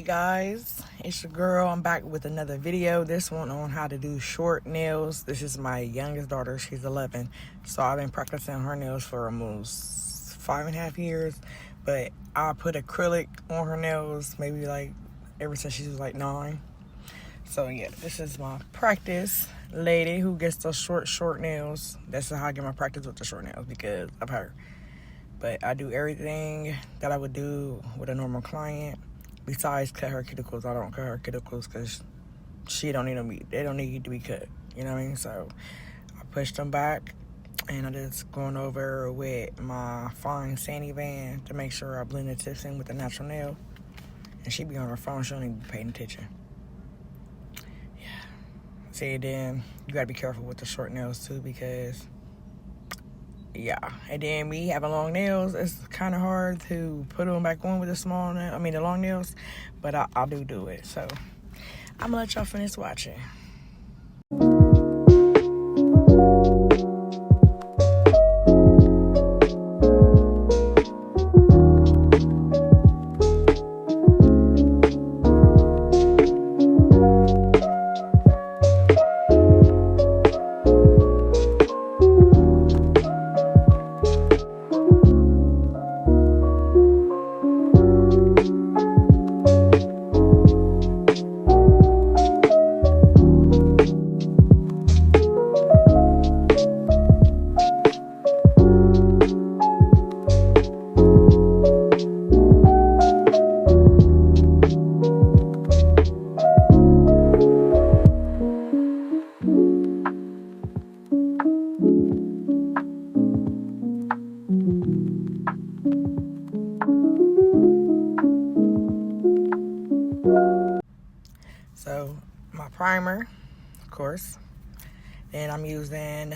guys, it's your girl. I'm back with another video. This one on how to do short nails. This is my youngest daughter. She's 11, so I've been practicing her nails for almost 5.5 years. But I put acrylic on her nails maybe like ever since she was like 9. So yeah, this is my practice lady who gets those short nails. That's how I get my practice with the short nails because of her. But I do everything that I would do with a normal client. Besides cut her cuticles, I don't cut her cuticles because they don't need to be cut. You know what I mean? So I push them back, and I just going over with my fine sanding band to make sure I blend the tips in with the natural nail. And she be on her phone; she don't even be paying attention. Yeah. See, then you gotta be careful with the short nails too because. Yeah, and then me having long nails, it's kind of hard to put them back on with the the long nails, but I do it. So I'm gonna let y'all finish watching. So my primer, of course, and I'm using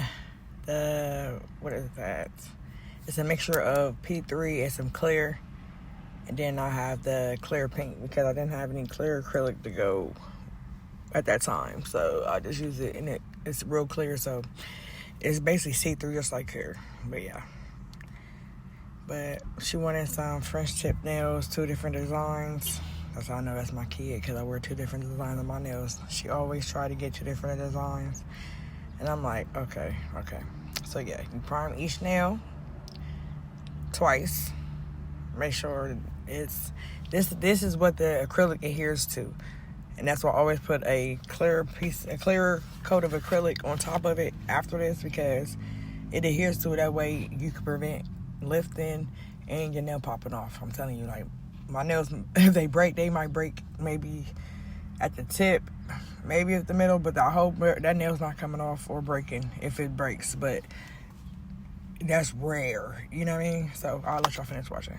what is that? It's a mixture of P3 and some clear, and then I have the clear pink because I didn't have any clear acrylic to go at that time. So I just use it, and it's real clear, so it's basically see-through just like clear. But yeah. But she wanted some French tip nails, 2 different designs. That's how I know that's my kid, because I wear 2 different designs on my nails. She always try to get 2 different designs. And I'm like, okay. So yeah, you prime each nail twice. Make sure it's, this is what the acrylic adheres to. And that's why I always put a clear coat of acrylic on top of it after this, because it adheres to it. That way you can prevent lifting and your nail popping off. I'm telling you, like, my nails, if they break, they might break maybe at the tip, maybe at the middle, but I hope that nail's not coming off or breaking if it breaks. But that's rare, you know what I mean? So I'll let y'all finish watching.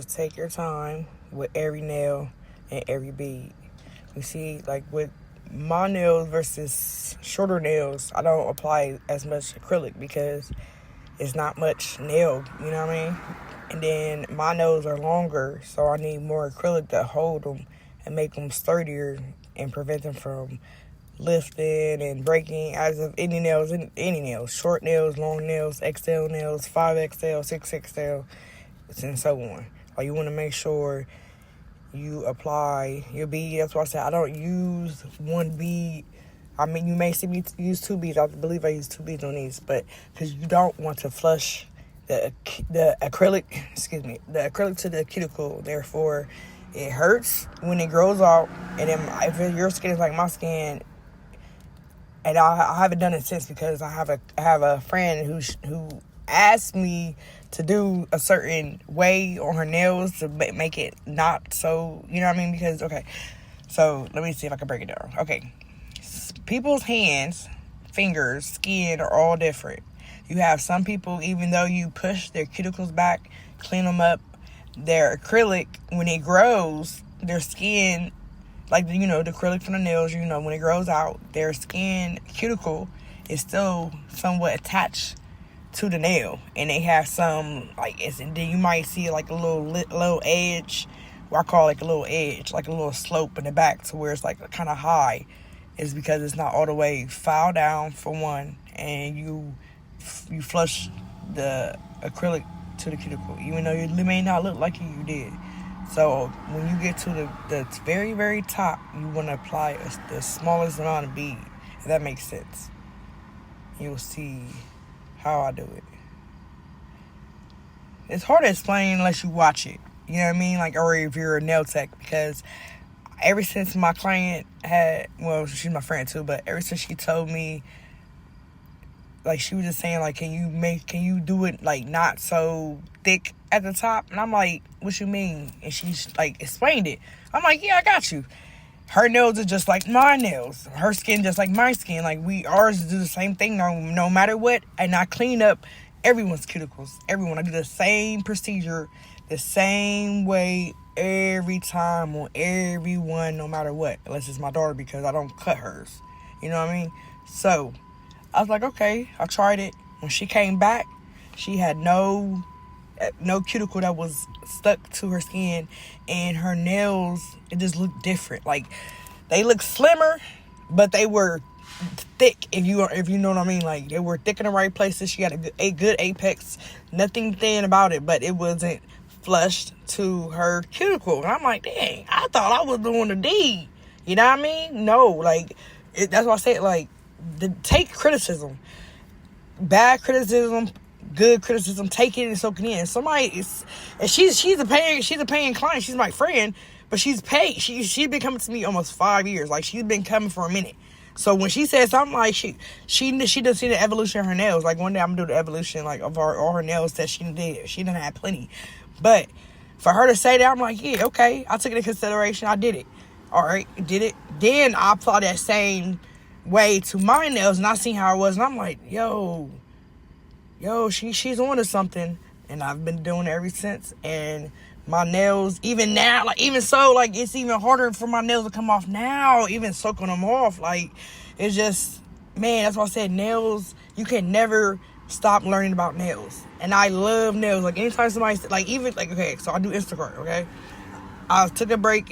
take your time with every nail and every bead. You see, like with my nails versus shorter nails, I don't apply as much acrylic because it's not much nail, you know what I mean? And then my nails are longer, so I need more acrylic to hold them and make them sturdier and prevent them from lifting and breaking as of any nails, short nails, long nails, XL nails, 5XL, 6XL, and so on. Like, you want to make sure you apply your bead. That's why I said I don't use one bead. I mean, you may see me use two beads. I believe I use two beads on these, but because you don't want to flush the acrylic to the cuticle. Therefore, it hurts when it grows out. And then if your skin is like my skin, and I haven't done it since because I have a friend who asked me to do a certain way on her nails to make it not so, you know what I mean? Because, okay, so let me see if I can break it down. Okay, people's hands, fingers, skin are all different. You have some people, even though you push their cuticles back, clean them up, their acrylic, when it grows, their skin, like, you know, the acrylic from the nails, you know, when it grows out, their skin cuticle is still somewhat attached to the nail, and they have some, like, and then you might see like a little edge, what I call like a little edge, like a little slope in the back to where it's like kind of high, is because it's not all the way filed down for one, and you flush the acrylic to the cuticle, even though it may not look like you did. So when you get to the very, very top, you want to apply the smallest amount of bead, if that makes sense. You'll see how I do it. It's hard to explain unless you watch it. You know what I mean? Like, or if you're a nail tech, because ever since my client had, well, she's my friend too, but ever since she told me, like, she was just saying, like, can you do it, like, not so thick at the top? And I'm like, what you mean? And she's, like, explained it. I'm like, yeah, I got you. Her nails are just like my nails. Her skin just like my skin. Like, ours do the same thing no matter what. And I clean up everyone's cuticles. Everyone. I do the same procedure, the same way every time on everyone, no matter what. Unless it's my daughter, because I don't cut hers. You know what I mean? So I was like, okay, I tried it. When she came back, she had no cuticle that was stuck to her skin, and her nails, it just looked different. Like, they looked slimmer, but they were thick, if you know what I mean. Like, they were thick in the right places. She had a good apex, nothing thin about it, but it wasn't flushed to her cuticle. And I'm like, dang, I thought I was doing the deed. You know what I mean? No, like, that's why I said, like, take criticism, bad criticism, good criticism, take it and soak it in. Somebody is, and she's a paying client. She's my friend, but she's paid. She's been coming to me almost 5 years. Like, she's been coming for a minute. So when she said something, like, she does see the evolution of her nails. Like, one day I'm gonna do the evolution, like, of all her nails that she did. She didn't have plenty, but for her to say that, I'm like, yeah, okay, I took it into consideration. I did it. All right, did it. Then I applied that same way to my nails, and I seen how it was, and I'm like, yo, she's on to something. And I've been doing it ever since. And my nails, even now, like, even so, like, it's even harder for my nails to come off now, even soaking them off. Like, it's just, man, that's why I said nails, you can never stop learning about nails. And I love nails. Like, anytime somebody, like, even, like, okay, so I do Instacart, okay? I took a break,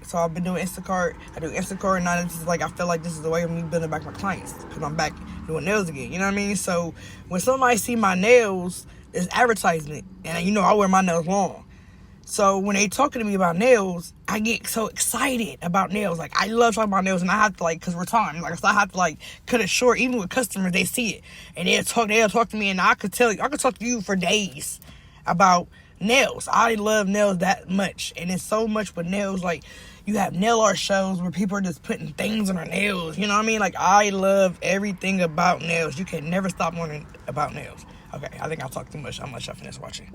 so I've been doing Instacart. I do Instacart, and now this is like, I feel like this is the way of me building back my clients, because I'm back doing nails again, you know what I mean? So when somebody see my nails, it's advertisement, and you know I wear my nails long. So when they talking to me about nails, I get so excited about nails. Like, I love talking about nails, and I have to, like, because we're talking, like, so I have to, like, cut it short. Even with customers, they see it, and they'll talk to me, and I could talk to you for days about nails. I love nails that much, and it's so much with nails. Like, you have nail art shows where people are just putting things on their nails, you know what I mean? Like, I love everything about nails. You can never stop learning about nails. Okay, I think I'll talk too much. I'm gonna shut finish watching.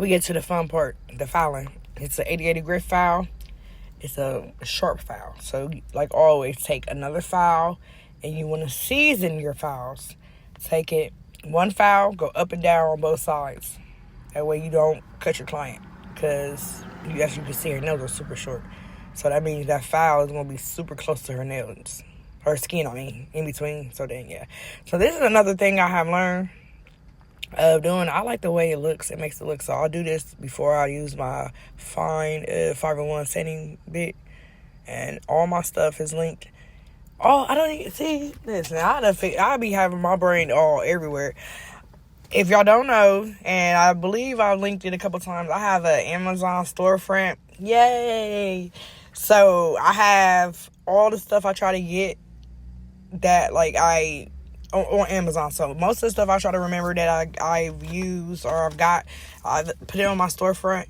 we get to the fun part, the filing. It's an 8080 grit file. It's a sharp file. So, like always, take another file, and you want to season your files. Take it, one file, go up and down on both sides. That way you don't cut your client, because as you can see, her nails are super short. So that means that file is going to be super close to her nails. Her skin, in between. So then, yeah. So this is another thing I have learned of doing. I like the way it looks. It makes it look. So I'll do this before I use my fine 501 setting bit. And all my stuff is linked. Oh, I don't even see this. I'll be having my brain all everywhere. If y'all don't know, and I believe I've linked it a couple times, I have an Amazon storefront. Yay! So I have all the stuff I try to get that on Amazon. So most of the stuff I try to remember that I've used or I've put it on my storefront,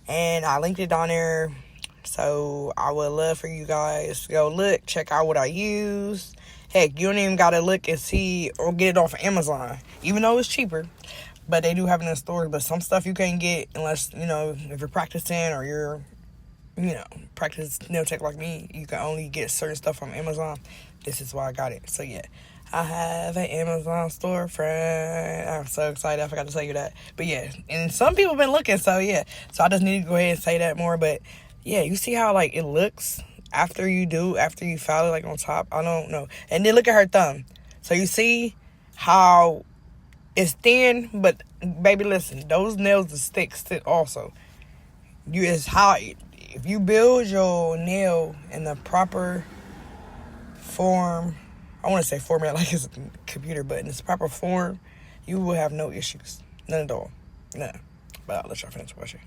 and I linked it down there. So I would love for you guys to go look, check out what I use. Heck, you don't even gotta look and see or get it off of Amazon, even though it's cheaper. But they do have it in stores. But some stuff you can't get unless, if you're practicing or you're, practice nail tech like me, you can only get certain stuff from Amazon. This is why I got it. So yeah, I have an Amazon storefront. I'm so excited. I forgot to tell you that. But yeah, and some people been looking. So yeah, so I just need to go ahead and say that more. But yeah, you see how it looks after you file it on top. I don't know. And then look at her thumb. So you see how it's thin, but baby, listen, those nails are thick also. If you build your nail in the proper form, I want to say format like it's a computer, but in its proper form, you will have no issues. None at all. None. But I'll let y'all finish watching.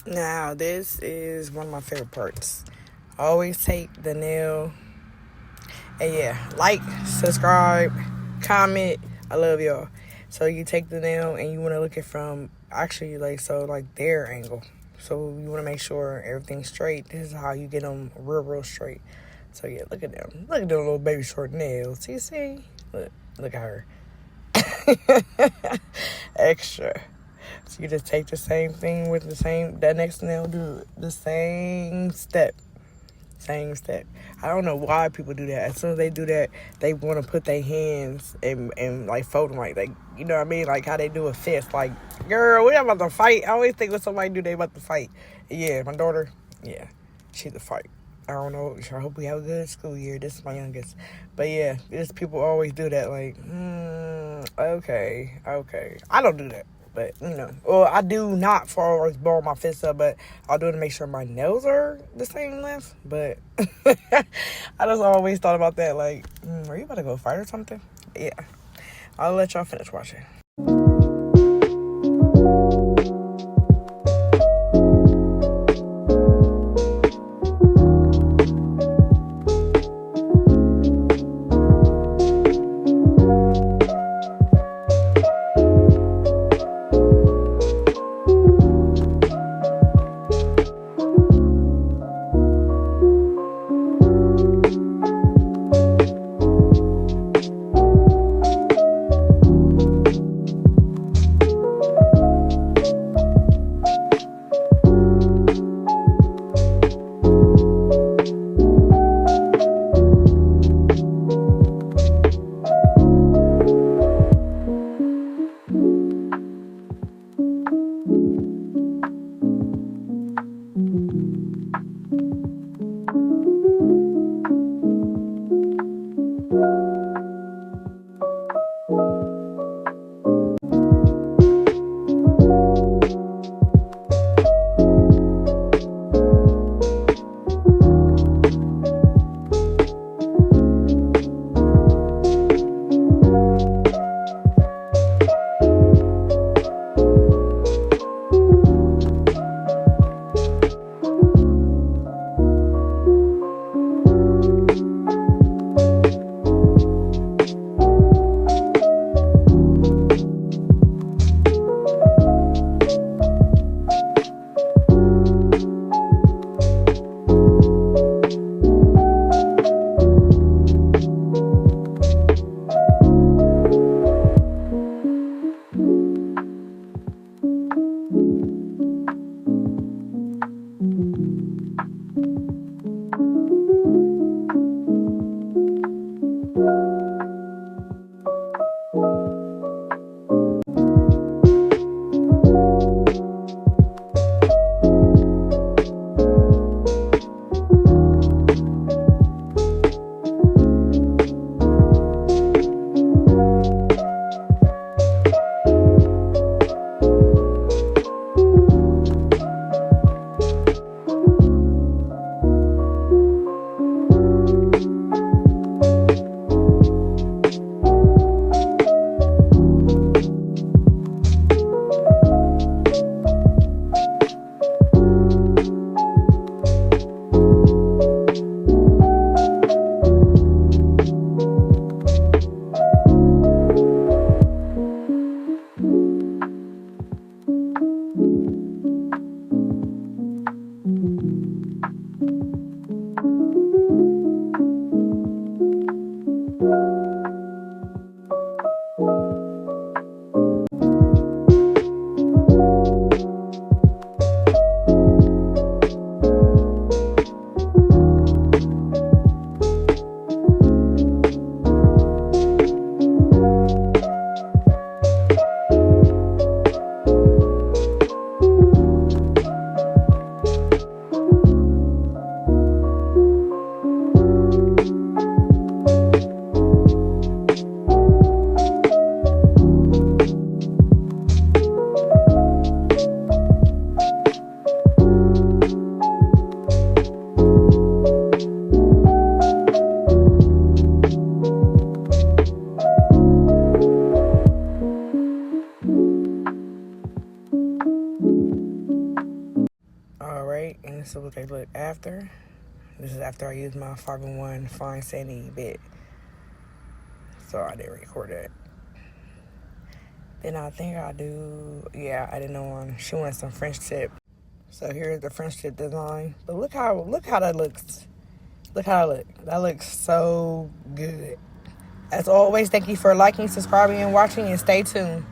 Now, this is one of my favorite parts. I always take the nail. And yeah, like, subscribe, comment. I love y'all. So you take the nail and you want to look it from actually, like, so, like, their angle. So you want to make sure everything's straight. This is how you get them real straight. So yeah, look at them. Look at them little baby short nails. You see? Look at her. Extra. So you just take the same thing with that next nail, do the same step. Same step. I don't know why people do that. As soon as they do that, they want to put their hands and like fold them like you know what I mean? Like how they do a fist. Like, girl, we about to fight. I always think when somebody do, they about to fight. Yeah, my daughter, yeah, she's a fight. I don't know. I hope we have a good school year. This is my youngest. But yeah, just people always do that. Like, okay. I don't do that. But, you know, well, I do not for always ball my fists up, but I'll do it to make sure my nails are the same length. But I just always thought about that, like, are you about to go fight or something? Yeah. I'll let y'all finish watching. And this is what they look after. This is after I used my 5-in-1 Fine Sandy bit. So I didn't record that. Then I think I do, yeah, I didn't know she wants some French tip. So here's the French tip design. But look how that looks. Look how that looks. That looks so good. As always, thank you for liking, subscribing, and watching, and stay tuned.